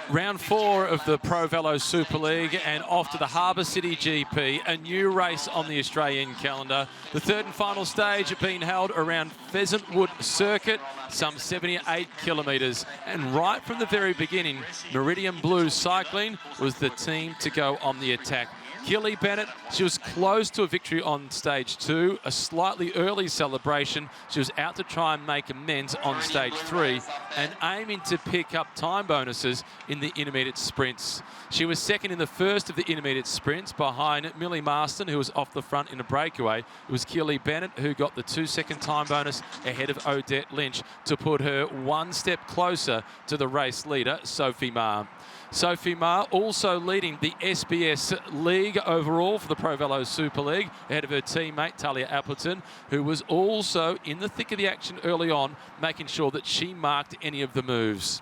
Round 4 of the ProVelo Super League and off to the Harbour City GP, a new race on the Australian calendar. The third and final stage being held around Pheasant Wood circuit, some 78 kilometres. And right from the very beginning, Meridian Blue Cycling was the team to go on the attack. Keely Bennett, she was close to a victory on stage 2, a slightly early celebration. She was out to try and make amends on stage 3 and aiming to pick up time bonuses in the intermediate sprints. She was second in the first of the intermediate sprints behind Millie Marston, who was off the front in a breakaway. It was Keely Bennett who got the 2-second time bonus ahead of Odette Lynch to put her one step closer to the race leader, Sophie Ma. Sophie Ma also leading the SBS League overall for the ProVelo Super League, ahead of her teammate Talia Appleton, who was also in the thick of the action early on, making sure that she marked any of the moves.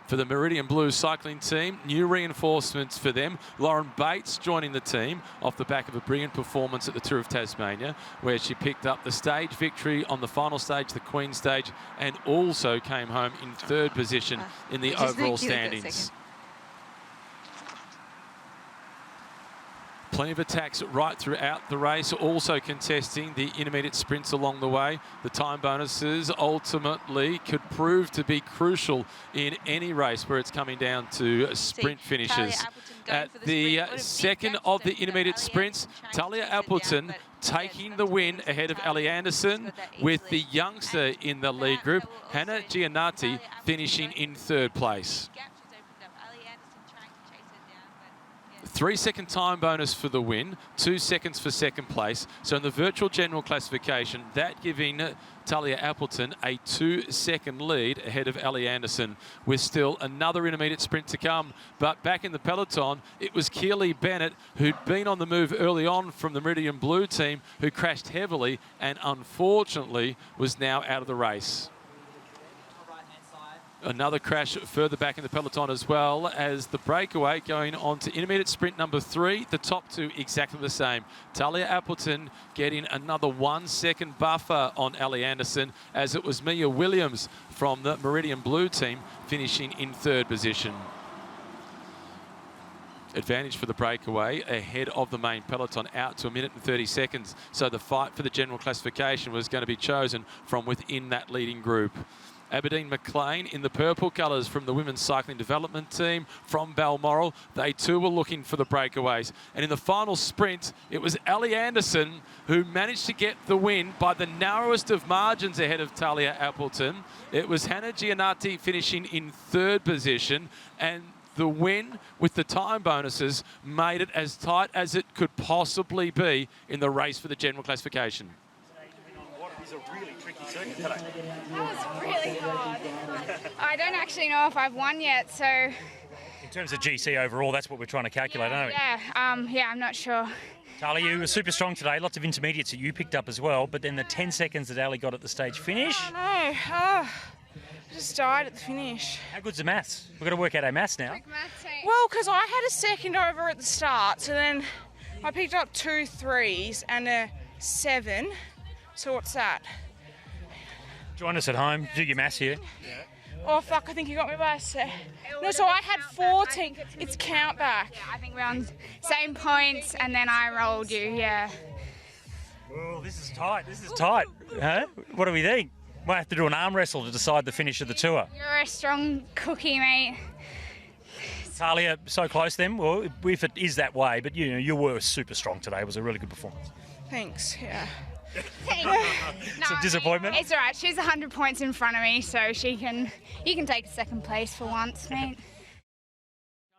For the Meridian Blue Cycling Team, new reinforcements for them. Lauren Bates joining the team off the back of a brilliant performance at the Tour of Tasmania, where she picked up the stage victory on the final stage, the Queen stage, and also came home in third position in the overall standings. Plenty of attacks right throughout the race, also contesting the intermediate sprints along the way. The time bonuses ultimately could prove to be crucial in any race where it's coming down to sprint finishes. At the second of the intermediate sprints, Talia Appleton taking the win ahead of Alli Anderson, with the youngster in the lead group, Hannah Gianatti, finishing in third place. 3-second time bonus for the win, 2 seconds for second place. So in the virtual general classification, that giving Talia Appleton a 2-second lead ahead of Alli Anderson, with still another intermediate sprint to come. But back in the peloton, it was Keely Bennett, who'd been on the move early on from the Meridian Blue team, who crashed heavily and unfortunately was now out of the race. Another crash further back in the peloton, as well as the breakaway going on to intermediate sprint number 3. The top two exactly the same. Talia Appleton getting another 1-second buffer on Alli Anderson, as it was Mia Williams from the Meridian Blue team finishing in third position. Advantage for the breakaway ahead of the main peloton, out to 1 minute and 30 seconds. So the fight for the general classification was going to be chosen from within that leading group. Aberdeen Mclain in the purple colours from the Women's Cycling Development Team from Balmoral. They too were looking for the breakaways. And in the final sprint, it was Alli Anderson who managed to get the win by the narrowest of margins ahead of Talia Appleton. It was Hannah Gianatti finishing in third position, and the win with the time bonuses made it as tight as it could possibly be in the race for the general classification. A really tricky circuit today. That was really hard. I don't actually know if I've won yet, so... In terms of GC overall, that's what we're trying to calculate, aren't we? Yeah, I'm not sure. Talia, you were super strong today. Lots of intermediates that you picked up as well, but then the 10 seconds that Alli got at the stage finish... Oh, no. I just died at the finish. How good's the maths? We've got to work out our maths now. Well, because I had a second over at the start, so then I picked up 2 3s and a 7. So what's that? Join us at home. Do your maths here. Yeah. Oh, fuck, I think you got me by a sec. No, so I had 14. It's count back. Yeah, I think we're on same points, and then I rolled you, yeah. Well, this is tight. This is tight. Huh? What do we think? Might have to do an arm wrestle to decide the finish of the tour. You're a strong cookie, mate. Talia, so close then. Well, if it is that way, but you know, you were super strong today. It was a really good performance. Thanks, yeah. Some disappointment? It's all right. She's 100 points in front of me, so you can take second place for once, mate.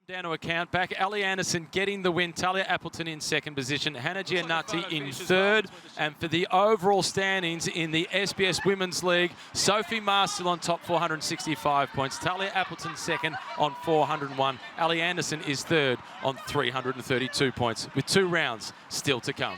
Come down to account back. Alli Anderson getting the win. Talia Appleton in second position. Hannah Gianatti in third. And for the overall standings in the SBS Women's League, Sophie Ma still on top, 465 points. Talia Appleton second on 401. Alli Anderson is third on 332 points, with 2 rounds still to come.